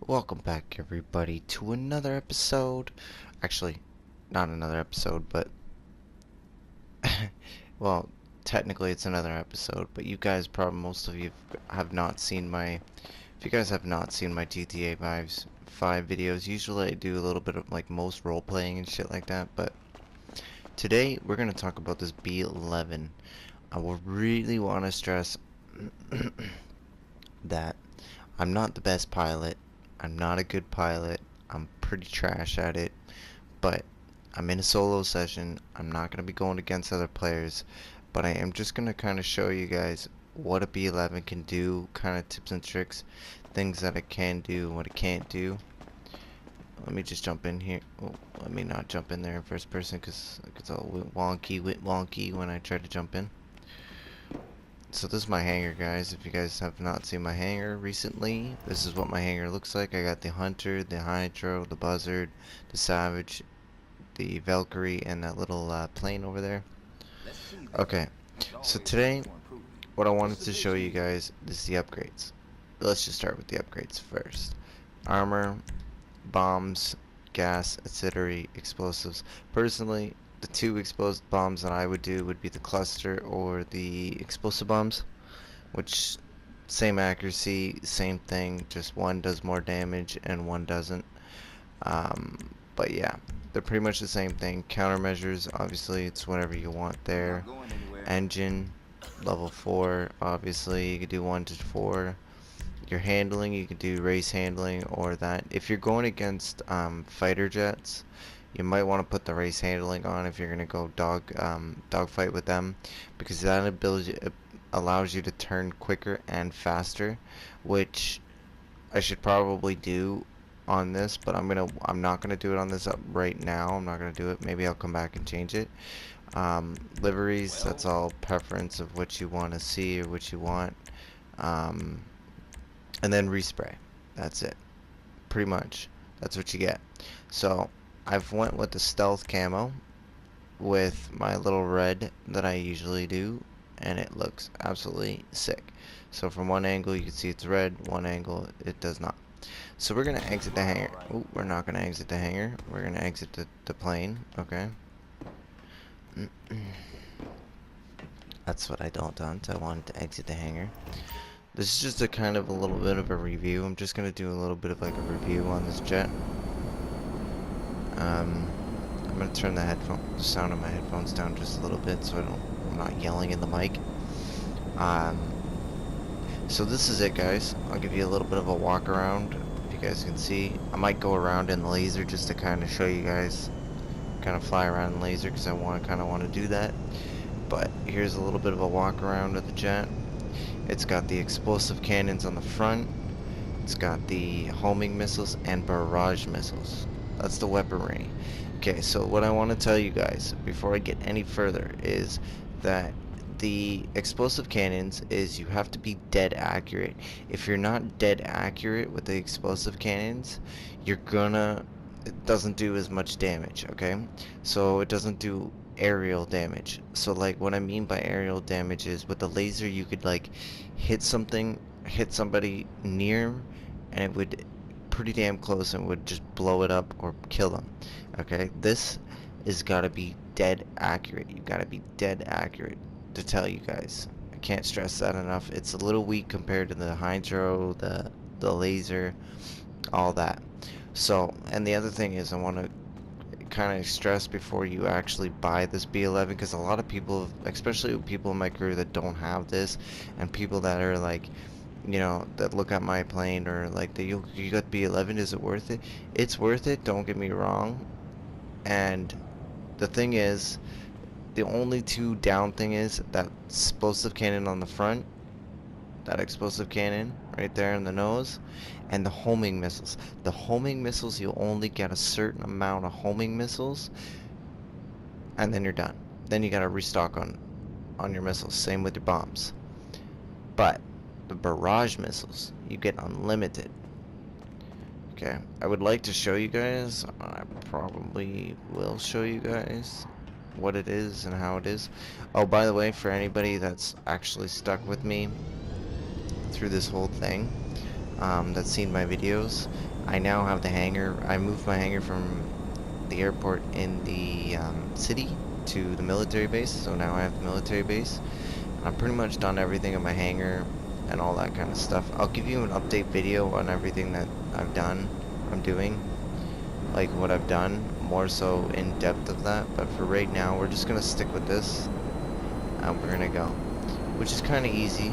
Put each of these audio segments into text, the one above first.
Welcome back, everybody, to another episode. Actually, not another episode, but well, technically it's another episode. But you guys, probably most of you have not seen my. If you guys have not seen my GTA 5 videos, usually I do a little bit of like most role playing and shit like that. But today we're gonna talk about this B11. I will really want to stress that I'm not the best pilot. I'm not a good pilot. I'm pretty trash at it. But I'm in a solo session. I'm not going to be going against other players. But I am just going to kind of show you guys what a B11 can do. Kind of tips and tricks. Things that it can do and what it can't do. Let me just jump in here. Oh, let me not jump in there in first person because it's all wonky when I try to jump in. So this is my hangar, guys. If you guys have not seen my hangar recently, this is what my hangar looks like. I got the Hunter, the Hydro, the Buzzard, the Savage, the Valkyrie, and that little plane over there. Okay, so today what I wanted to show you guys is the upgrades. Let's just start with the upgrades first. Armor, bombs, gas, etc., explosives. Personally, the two explosive bombs that I would do would be the cluster or the explosive bombs, which same accuracy, same thing, just one does more damage and one doesn't. But yeah, they're pretty much the same thing. Countermeasures, obviously, it's whatever you want there. Engine, level 4, obviously, you could do 1 to 4. Your handling, you could do race handling or that. If you're going against fighter jets, you might want to put the race handling on if you're gonna go dogfight with them, because that ability allows you to turn quicker and faster, which I should probably do on this, but I'm not gonna do it on this up right now. I'm not gonna do it. Maybe I'll come back and change it. Liveries, that's all preference of what you want to see or what you want. And then respray. That's it. Pretty much. That's what you get. So I've went with the stealth camo with my little red that I usually do, and it looks absolutely sick. So from one angle you can see it's red, one angle it does not. So we're gonna exit the hangar. Ooh, we're not gonna exit the hangar. We're gonna exit the plane. Okay. That's what I don't want. I wanted to exit the hangar. This is just a kind of a little bit of a review. I'm just gonna do a little bit of like a review on this jet. I'm gonna turn the sound of my headphones down just a little bit so I'm not yelling in the mic. So this is it, guys. I'll give you a little bit of a walk around. If you guys can see, I might go around in the laser just to kind of show you guys, kind of fly around in laser because I kind of want to do that. But here's a little bit of a walk around of the jet. It's got the explosive cannons on the front. It's got the homing missiles and barrage missiles. That's the weaponry. Okay, so what I want to tell you guys before I get any further is that the explosive cannons is you have to be dead accurate. If you're not dead accurate with the explosive cannons, it doesn't do as much damage, okay? So it doesn't do aerial damage. So like what I mean by aerial damage is with the laser you could like hit somebody near, and it would pretty damn close and would just blow it up or kill them. Okay, this is gotta be dead accurate. You gotta be dead accurate to tell you guys. I can't stress that enough. It's a little weak compared to the hydro, the laser, all that. So, and the other thing is I want to kind of stress before you actually buy this B11, because a lot of people, especially people in my crew that don't have this, and people that are like, you know, that look at my plane or like you got B11, is it worth it? It's worth it, don't get me wrong. And the thing is, the only two down thing is that explosive cannon on the front, that explosive cannon right there in the nose, and the homing missiles. The homing missiles, you only get a certain amount of homing missiles, and then you're done. Then you gotta restock on your missiles. Same with your bombs. But the barrage missiles, you get unlimited. Okay, I would like to show you guys. I probably will show you guys what it is and how it is. Oh, by the way, for anybody that's actually stuck with me through this whole thing, that's seen my videos, I now have the hangar. I moved my hangar from the airport in the city to the military base, so now I have the military base. I'm pretty much done everything in my hangar and all that kind of stuff. I'll give you an update video on everything that I'm doing, like what I've done, more so in depth of that, but for right now we're just gonna stick with this and we're gonna go, which is kind of easy,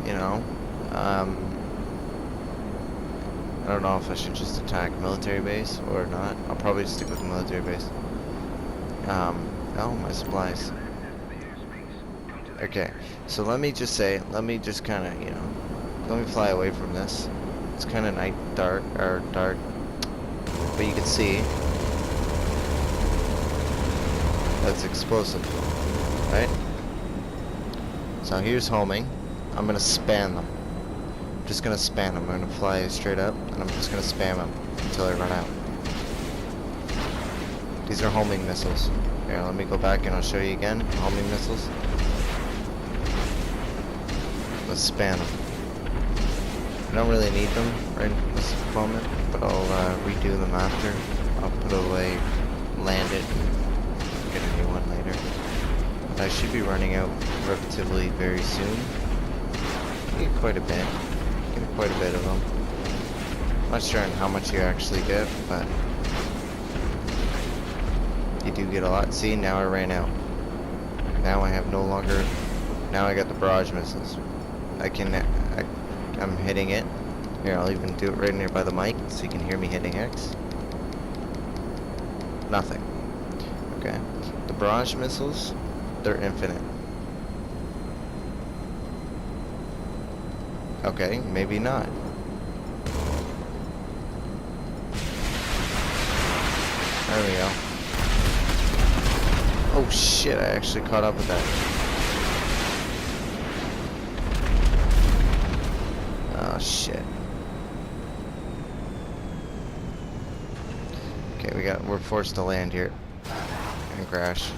you know. I don't know if I should just attack military base or not. I'll probably just stick with the military base. Oh, my supplies. Okay, so let me just kind of, you know, let me fly away from this. It's kind of dark, but you can see that's explosive, right? So here's homing. I'm gonna spam them. I'm just gonna spam them. I'm gonna fly straight up, and I'm just gonna spam them until I run out. These are homing missiles. Here, let me go back and I'll show you again. Homing missiles. Let's spam them. I don't really need them right in this moment, but I'll redo them after. I'll put it away, land it, and get a new one later. But I should be running out relatively very soon. Get quite a bit. Get quite a bit of them. I'm not sure on how much you actually get, but you do get a lot. See, now I ran out. Now I have no longer. Now I got the barrage missiles. I'm hitting it. Here, I'll even do it right near by the mic so you can hear me hitting X. Nothing. Okay. The barrage missiles, they're infinite. Okay, maybe not. There we go. Oh shit, I actually caught up with that. Oh shit. Okay, we're forced to land here and crash.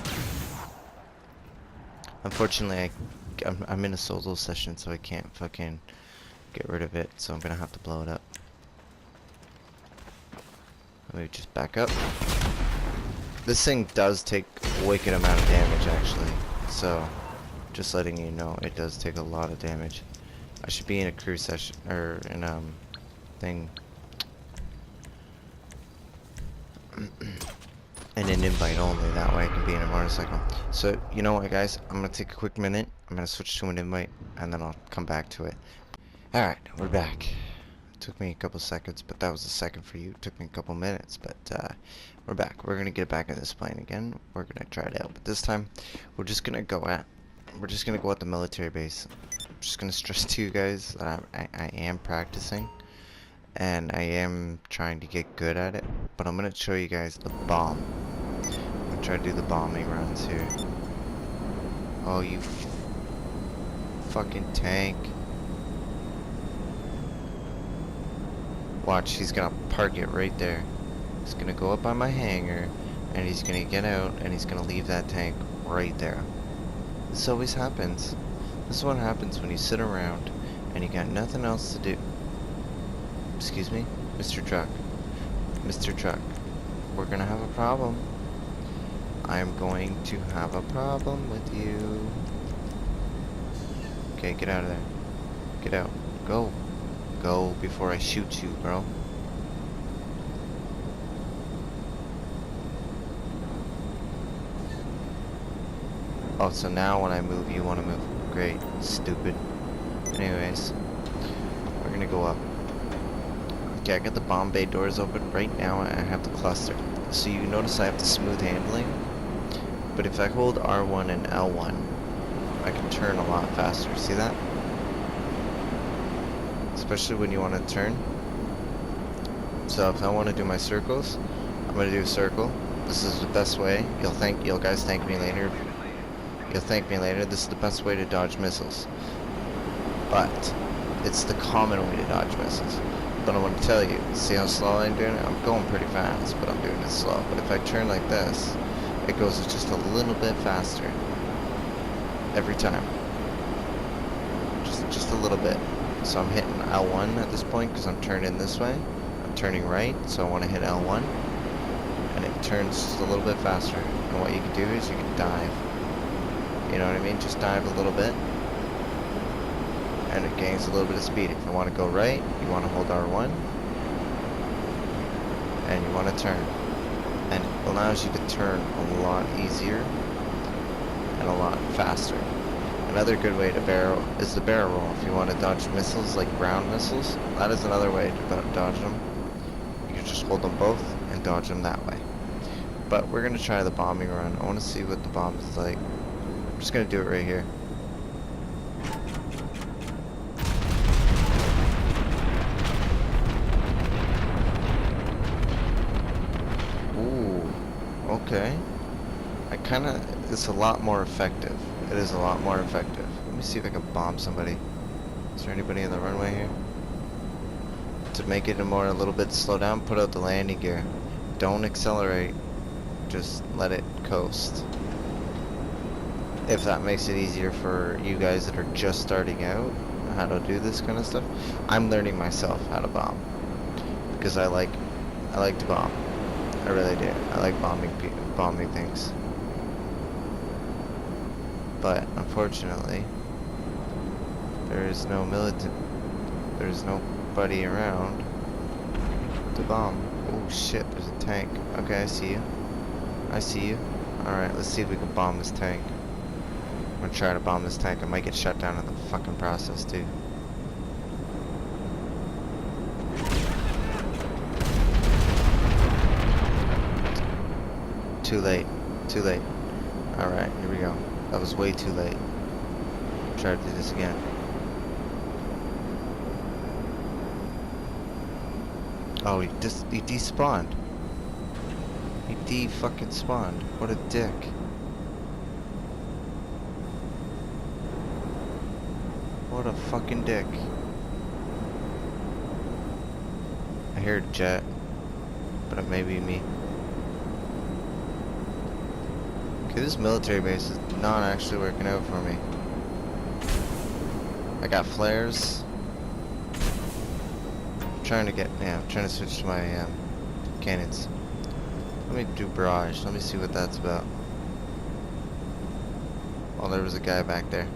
Unfortunately, I'm in a solo session, so I can't fucking get rid of it, so I'm gonna have to blow it up. Let me just back up. This thing does take a wicked amount of damage, actually, so just letting you know, it does take a lot of damage. I should be in a crew session, or in thing, and an invite only, that way I can be in a motorcycle. So, you know what guys, I'm gonna take a quick minute, I'm gonna switch to an invite, and then I'll come back to it. Alright, we're back. It took me a couple seconds, but that was a second for you. It took me a couple minutes, but we're back. We're gonna get back in this plane again. We're gonna try it out, but this time we're just gonna go at the military base. I'm just gonna stress to you guys that I am practicing and I am trying to get good at it, but I'm gonna show you guys the bomb. I'm gonna try to do the bombing runs here. Oh, you fucking tank. Watch, he's gonna park it right there. He's gonna go up on my hangar, and he's gonna get out, and he's gonna leave that tank right there. This always happens. This is what happens when you sit around, and you got nothing else to do. Excuse me? Mr. Truck. Mr. Truck. We're gonna have a problem. I'm going to have a problem with you. Okay, get out of there. Get out. Go. Go before I shoot you, bro. Oh, so now when I move, you want to move. Great. Stupid. Anyways, we're gonna go up. Okay, I got the bomb bay doors open. Right now I have the cluster. So you notice I have the smooth handling. But if I hold R1 and L1, I can turn a lot faster. See that? Especially when you want to turn. So if I want to do my circles, I'm going to do a circle. This is the best way. You'll guys thank me later. You'll thank me later. This is the best way to dodge missiles. But it's the common way to dodge missiles. But I want to tell you, see how slow I'm doing it? I'm going pretty fast, but I'm doing it slow. But if I turn like this, it goes just a little bit faster. Every time. Just a little bit. So I'm hitting L1 at this point because I'm turning this way. I'm turning right, so I want to hit L1. And it turns just a little bit faster. And what you can do is you can dive. You know what I mean? Just dive a little bit. And it gains a little bit of speed. If you want to go right, you want to hold R1. And you want to turn. And it allows you to turn a lot easier and a lot faster. Another good way to barrel is the barrel roll. If you want to dodge missiles like ground missiles, that is another way to dodge them. You can just hold them both and dodge them that way. But we're going to try the bombing run. I want to see what the bomb is like. I'm just going to do it right here. Ooh, okay. It's a lot more effective. It is a lot more effective. Let me see if I can bomb somebody. Is there anybody in the runway here? To make it a little bit slow down, put out the landing gear. Don't accelerate. Just let it coast. If that makes it easier for you guys that are just starting out, how to do this kind of stuff. I'm learning myself how to bomb. Because I like to bomb. I really do. I like bombing things. But unfortunately, there's nobody around to bomb. Oh shit, there's a tank. Okay, I see you. I see you. Alright, let's see if we can bomb this tank. I'm gonna try to bomb this tank. I might get shut down in the fucking process too. Too late. Too late. Alright, here we go. That was way too late. Try to do this again. Oh, he despawned. He de-fucking spawned. What a dick. What a fucking dick. I hear a jet, but it may be me. Okay, this military base is not actually working out for me. I got flares. I'm trying to switch to my cannons. Let me do barrage. Let me see what that's about. Oh, there was a guy back there.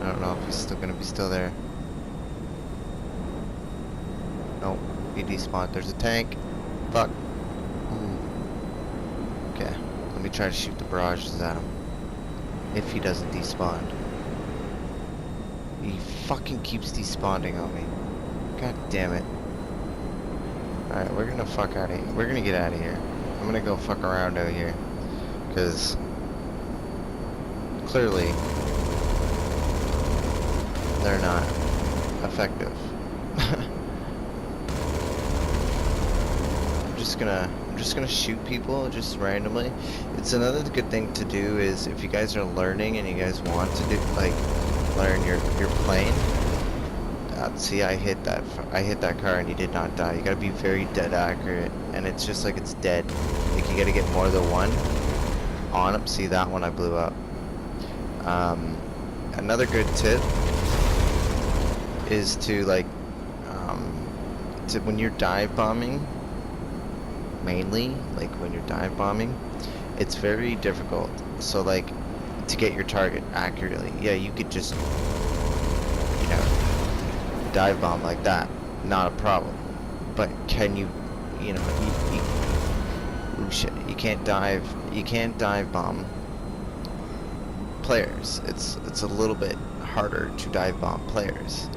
I don't know if he's still gonna be there. Nope, he despawned. There's a tank. Fuck. Ooh. Okay, let me try to shoot the barrages at him. If he doesn't despawn. He fucking keeps despawning on me. God damn it. Alright, we're gonna fuck out of here. We're gonna get out of here. I'm gonna go fuck around out here. Because clearly they're not effective. I'm just gonna shoot people just randomly. It's another good thing to do is if you guys are learning and you guys want to do learn your plane. See, I hit that car and he did not die. You gotta be very dead accurate, and it's just like it's dead. Like you gotta get more than one on up. See that one I blew up. Another good tip is to when you're dive bombing. Mainly, like when you're dive bombing, it's very difficult. So like to get your target accurately, yeah, you could just dive bomb like that, not a problem. But can you ooh shit, you can't dive bomb players. It's a little bit harder to dive bomb players,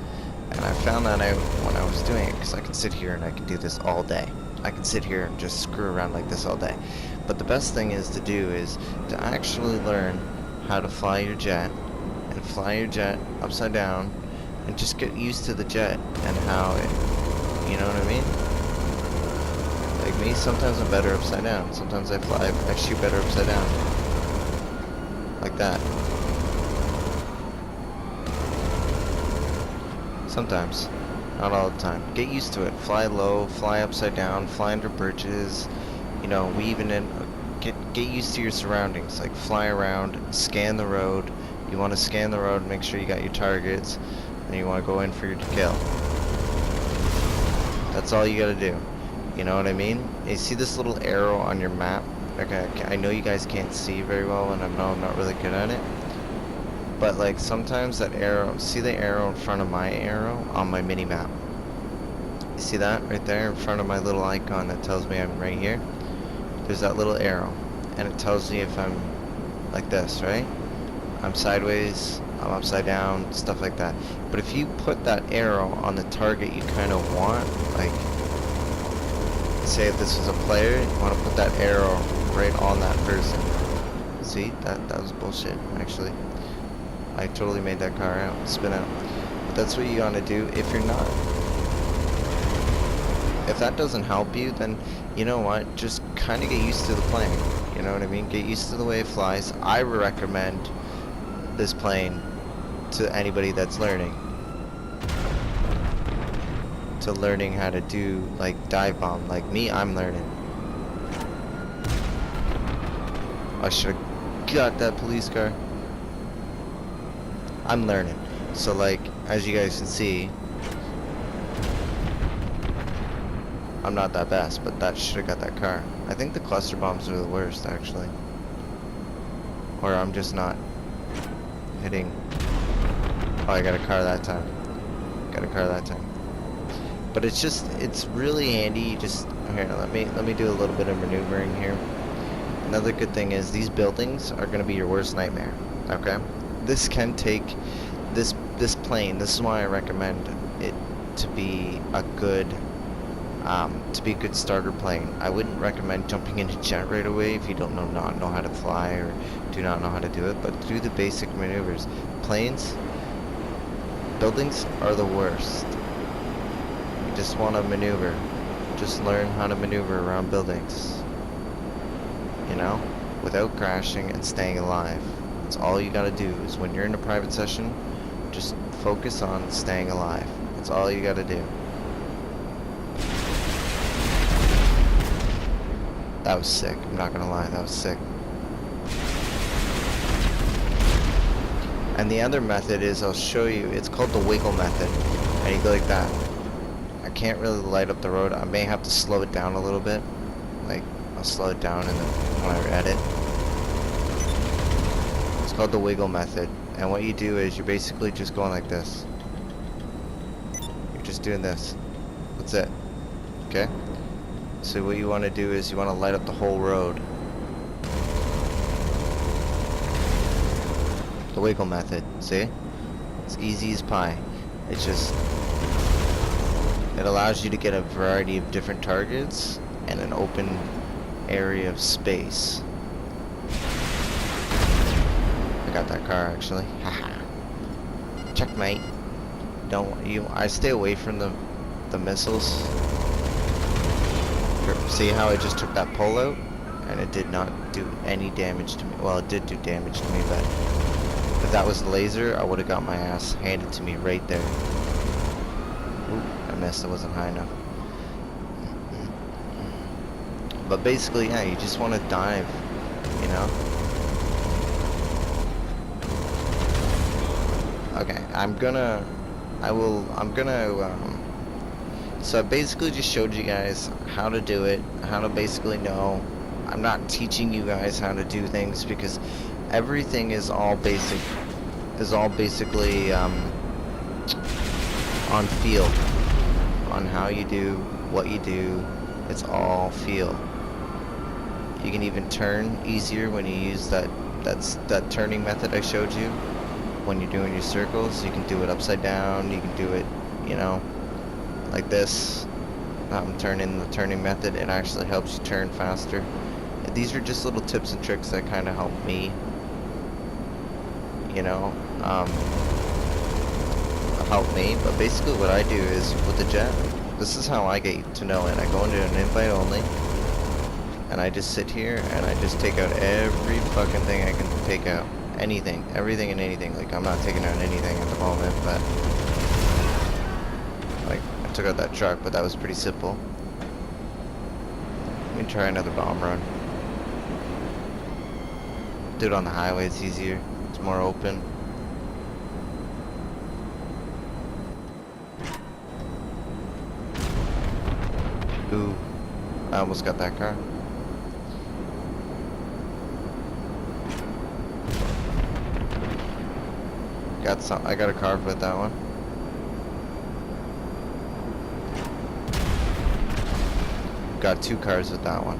and I found that out when I was doing it, because I can sit here and I can do this all day. I can sit here and just screw around like this all day. But the best thing is to actually learn how to fly your jet, and fly your jet upside down, and just get used to the jet and how it, you know what I mean? Like me, sometimes I'm better upside down. Sometimes I shoot better upside down. Like that. Sometimes. Not all the time. Get used to it. Fly low, fly upside down, fly under bridges. Weave in. Get used to your surroundings. Like fly around, scan the road, You want to scan the road, make sure you got your targets, and you want to go in for your kill. That's all you gotta do. You know what I mean? You see this little arrow on your map? Okay, I know you guys can't see very well, and I know I'm not really good at it. But like sometimes that arrow, see the arrow in front of my arrow on my mini map? You see that right there in front of my little icon that tells me I'm right here? There's that little arrow, and it tells me if I'm like this, right? I'm sideways, I'm upside down, stuff like that. But if you put that arrow on the target you kind of want, like, say if this was a player, you want to put that arrow right on that person. See, that was bullshit, actually. I totally made that car out, spin out. But that's what you want to do. If you're not, if that doesn't help you, then you know what? Just kind of get used to the plane. You know what I mean? Get used to the way it flies. I recommend this plane to anybody that's learning. To learning how to do like dive bomb. Like me, I'm learning. I should have got that police car. I'm learning. So like, as you guys can see, I'm not that best, but that should have got that car. I think the cluster bombs are the worst, actually. Or I'm just not hitting. Oh, I got a car that time. Got a car that time. But it's just, it's really handy. You just, here, let me do a little bit of maneuvering here. Another good thing is these buildings are going to be your worst nightmare. Okay? This can take, this plane, this is why I recommend it to be a good starter plane. I wouldn't recommend jumping into jet right away if you don't not know how to fly or do not know how to do it, but do the basic maneuvers. Planes, buildings are the worst. You just want to maneuver. Just learn how to maneuver around buildings. You know? Without crashing and staying alive. That's all you gotta do is when you're in a private session, just focus on staying alive. That's all you gotta do. That was sick, I'm not gonna lie, that was sick. And the other method is, I'll show you, it's called the wiggle method. And you go like that. I can't really light up the road, I may have to slow it down a little bit. Like, I'll slow it down and then when I edit. It's called the wiggle method. And what you do is you're basically just going like this. You're just doing this. That's it. Okay? So what you want to do is you want to light up the whole road. The wiggle method, see? It's easy as pie. It's just, it allows you to get a variety of different targets and an open area of space. I got that car actually. Haha. Checkmate. Don't you? I stay away from the missiles. See how I just took that pole out, and it did not do any damage to me. Well, it did do damage to me, but if that was the laser, I would have got my ass handed to me right there. Ooh, I missed. I wasn't high enough. But basically, yeah, you just want to dive, you know? Okay, so I basically just showed you guys how to do it, how to basically know. I'm not teaching you guys how to do things because everything is all basically on feel, on how you do, what you do. It's all feel. You can even turn easier when you use that turning method I showed you. When you're doing your circles, you can do it upside down. You can do it, you know, like this. Turning the turning method, it actually helps you turn faster. These are just little tips and tricks that kind of help me, you know, help me. But basically what I do is with the jet, this is how I get to know it. I go into an invite only, and I just sit here and I just take out every fucking thing I can take out. Anything, everything and anything. Like, I'm not taking out anything at the moment, but like, I took out that truck, but that was pretty simple. Let me try another bomb run. Do it on the highway, it's easier, it's more open. Ooh, I almost got that car. I got a car with that one. Got 2 cars with that one.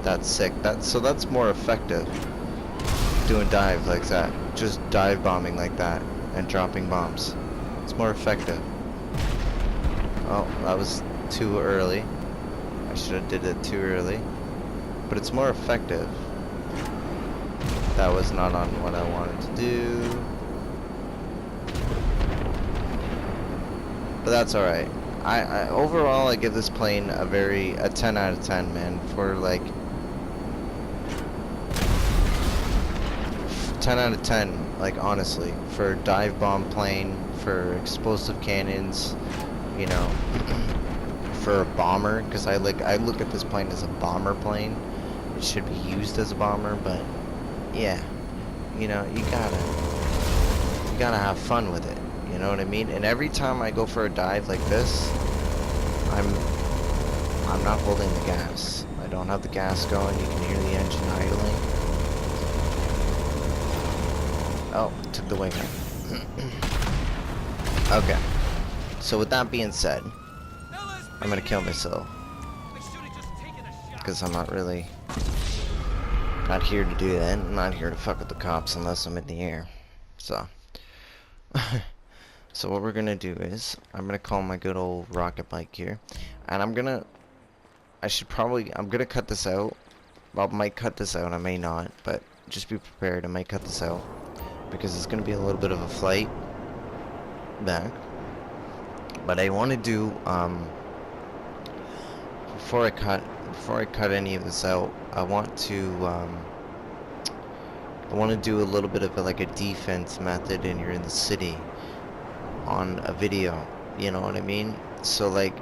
That's sick. That's more effective. Doing dives like that. Just dive bombing like that and dropping bombs. It's more effective. Oh, that was too early. I should have did it too early. But it's more effective. That was not on what I wanted to do. But that's alright. I overall I give this plane a 10 out of 10, man, for like 10 out of 10, like honestly, for dive bomb plane, for explosive cannons, you know, for a bomber, because I look at this plane as a bomber plane. It should be used as a bomber, but yeah, you know, you gotta have fun with it. You know what I mean? And every time I go for a dive like this, I'm not holding the gas. I don't have the gas going. You can hear the engine idling. Oh, took the wing out. Okay. So with that being said, I'm gonna kill myself. Because I'm not here to do that. I'm not here to fuck with the cops unless I'm in the air. So. So what we're gonna do is, I'm gonna call my good old rocket bike here, and I'm gonna cut this out. Well, I might cut this out, I may not, but just be prepared, I might cut this out, because it's gonna be a little bit of a flight back. But I want to do, before I cut any of this out, I want to do a little bit of like a defense method, and you're in the city on a video, you know what I mean? So like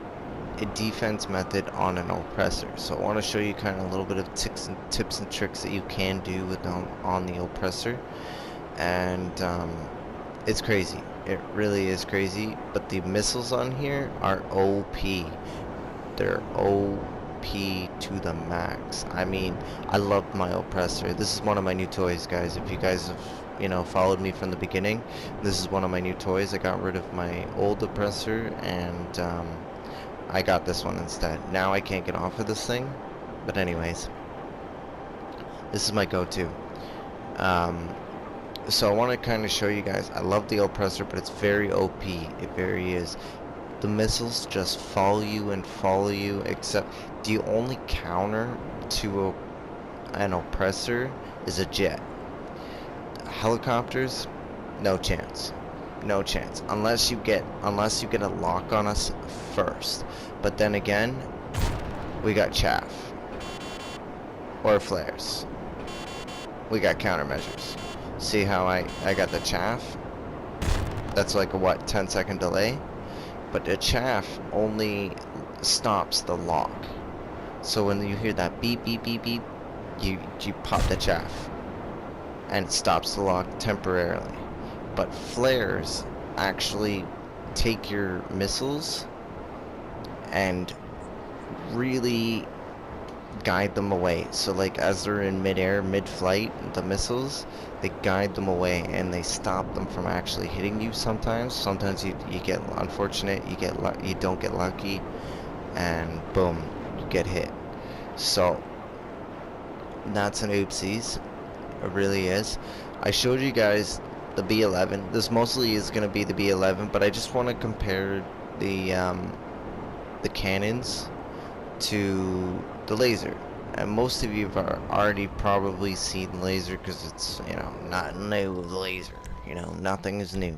a defense method on an oppressor. So I want to show you kind of a little bit of tips and tricks that you can do with on the oppressor, and it's crazy. It really is crazy. But the missiles on here are OP. They're OP to the max. I mean, I love my oppressor. This is one of my new toys, guys. If you guys have, you know, followed me from the beginning, this is one of my new toys. I got rid of my old oppressor, and I got this one instead. Now I can't get off of this thing, but anyways, this is my go-to. So I want to kind of show you guys, I love the oppressor, but it's very OP. It very is. The missiles just follow you and follow you, except the only counter to an oppressor is a jet. Helicopters, no chance. No chance. Unless you get a lock on us first. But then again, we got chaff. Or flares. We got countermeasures. See how I got the chaff? That's like a 10-second delay? But the chaff only stops the lock. So when you hear that beep beep beep beep, you pop the chaff, and it stops the lock temporarily. But flares actually take your missiles and really guide them away. So like as they're in midair, mid-flight, the missiles, they guide them away and they stop them from actually hitting you sometimes. Sometimes you get unfortunate, you don't get lucky, and boom, you get hit. So that's an oopsies. It really is. I showed you guys the B11. This mostly is going to be the B11, but I just want to compare the cannons to the laser. And most of you have already probably seen laser, because it's, you know, not new laser. You know, nothing is new.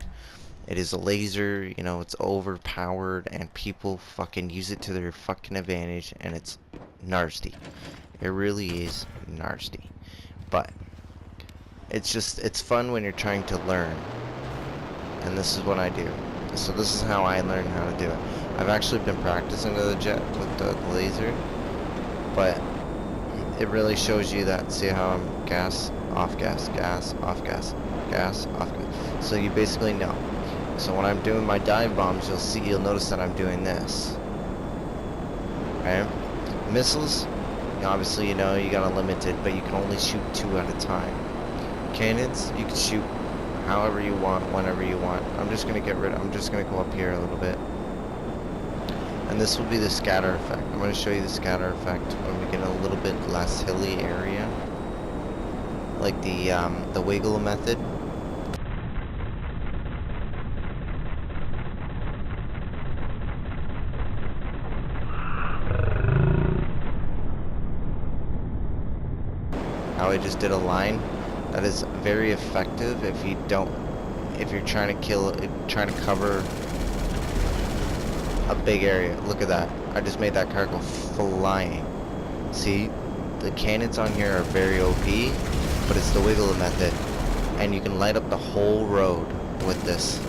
It is a laser, you know, it's overpowered, and people fucking use it to their fucking advantage, and it's nasty. It really is nasty. But it's fun when you're trying to learn. And this is what I do. So this is how I learn how to do it. I've actually been practicing with the laser, but it really shows you that. See how I'm gas, off gas, gas, off gas, gas, off gas. So you basically know. So when I'm doing my dive bombs, you'll notice that I'm doing this. Okay? Missiles, obviously, you know, you got a limited, but you can only shoot 2 at a time. Cannons, you can shoot however you want, whenever you want. I'm just gonna go up here a little bit. And this will be the scatter effect. I'm gonna show you the scatter effect when we get a little bit less hilly area. Like the wiggle method. How I just did a line. That is very effective if you're trying to cover a big area. Look at that. I just made that car go flying. See, the cannons on here are very OP, but it's the wiggle method. And you can light up the whole road with this.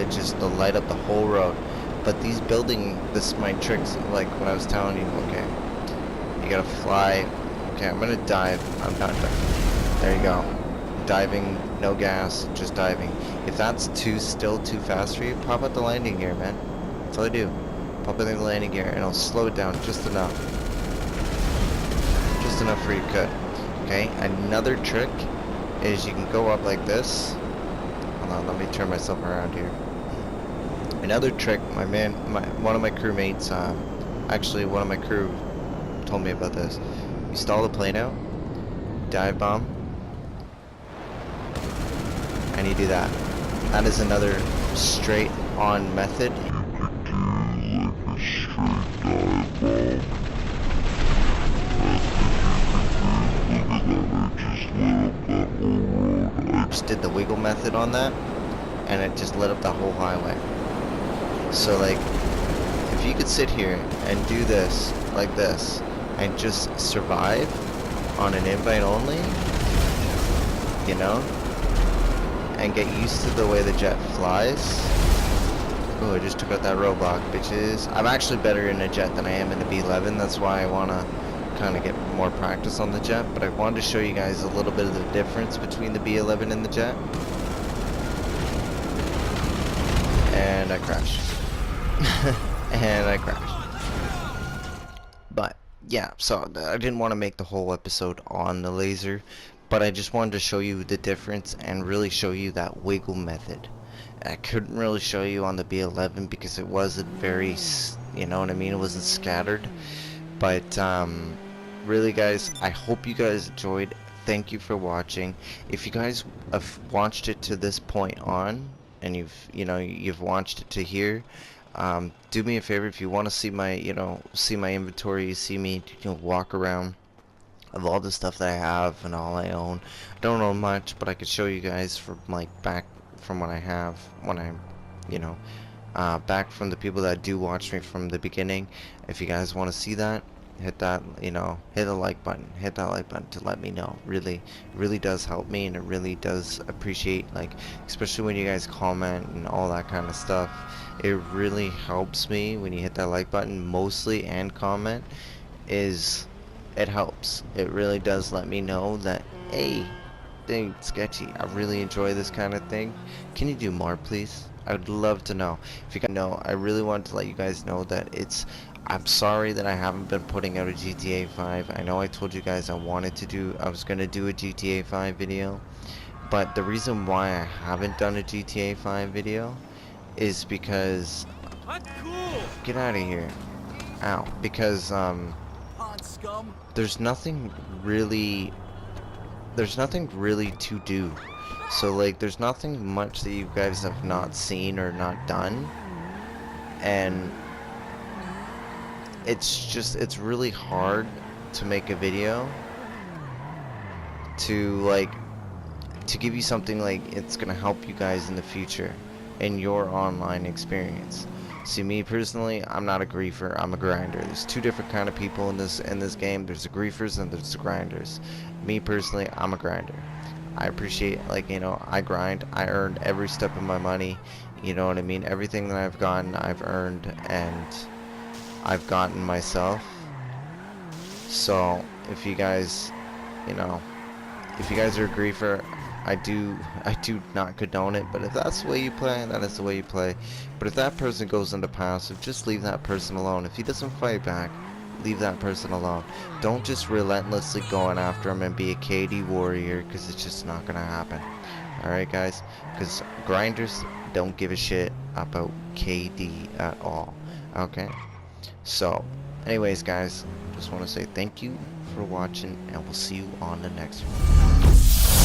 It just to light up the whole road. But this is my tricks, like when I was telling you, okay, you gotta fly. Okay, I'm gonna dive. I'm not diving. There you go. Diving, no gas, just diving. If that's still too fast for you, pop out the landing gear, man. That's all I do. Pop out the landing gear, and I'll slow it down just enough. Just enough for you could. Okay, another trick is you can go up like this. Hold on, let me turn myself around here. Another trick, one of my crewmates, actually one of my crew told me about this. You stall the plane out, dive bomb, and you do that. That is another straight on method. Just did the wiggle method on that, and it just lit up the whole highway. So like, if you could sit here and do this like this and just survive on an invite only, you know, and get used to the way the jet flies. Oh, I just took out that roadblock, bitches. I'm actually better in a jet than I am in a B11. That's why I want to kind of get more practice on the jet. But I wanted to show you guys a little bit of the difference between the B11 and the jet. And I crashed. And I crashed. But yeah, so I didn't want to make the whole episode on the laser, but I just wanted to show you the difference and really show you that wiggle method. I couldn't really show you on the B11 because it wasn't very, you know what I mean, it wasn't scattered. But really guys, I hope you guys enjoyed. Thank you for watching. If you guys have watched it to this point on, and you've watched it to here, do me a favor, if you want to see my inventory, see me walk around of all the stuff that I have and all I own. I don't own much, but I could show you guys from like back from what I have when I'm back from the people that do watch me from the beginning. If you guys want to see that, hit that, hit the like button, hit that like button to let me know. Really does help me, and it really does appreciate, like, especially when you guys comment and all that kind of stuff. It really helps me when you hit that like button, mostly, and comment. It helps. It really does let me know that, hey, dang, Sketchy, I really enjoy this kind of thing. Can you do more, please? I would love to know. If you guys know, I really want to let you guys know that I'm sorry that I haven't been putting out a GTA 5. I know I told you guys I was gonna do a GTA 5 video, but the reason why I haven't done a GTA 5 video is because, get out of here, ow, because there's nothing really to do. So like, there's nothing much that you guys have not seen or not done, and it's really hard to make a video to give you something like it's gonna help you guys in the future in your online experience. See, me personally, I'm not a griefer, I'm a grinder. There's two different kind of people in this game. There's the griefers and there's the grinders. Me personally, I'm a grinder. I appreciate, I grind. I earned every step of my money, you know what I mean? Everything that I've gotten, I've earned, and I've gotten myself. So if you guys are a griefer, I do not condone it, but if that's the way you play, that is the way you play. But if that person goes into passive, just leave that person alone. If he doesn't fight back, leave that person alone. Don't just relentlessly going after him and be a KD warrior, because it's just not gonna happen. Alright guys, because grinders don't give a shit about KD at all. Okay, so anyways guys, just want to say thank you for watching, and we'll see you on the next one.